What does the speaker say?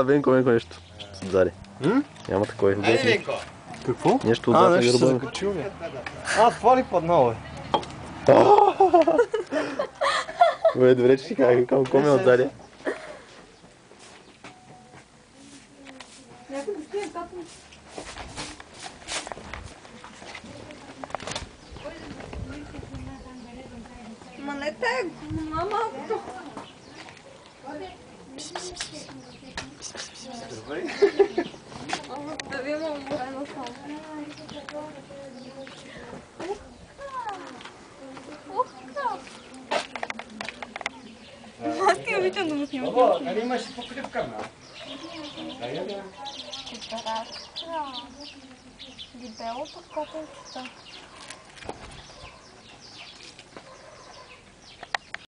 Венко, нещо. Отзади. Няма такова изглежда. Айде, Венко! Какво? Нещо отзад на нещо се гърба. закачил ли? Това ли паднало, Бе, добре, че си казах, към коме отзади. Ма не те, малко. Да ви има уморено само. Аз ти обичам да му снимам. Баба, нали имаш и покривка, ма? Дебелото котенчета.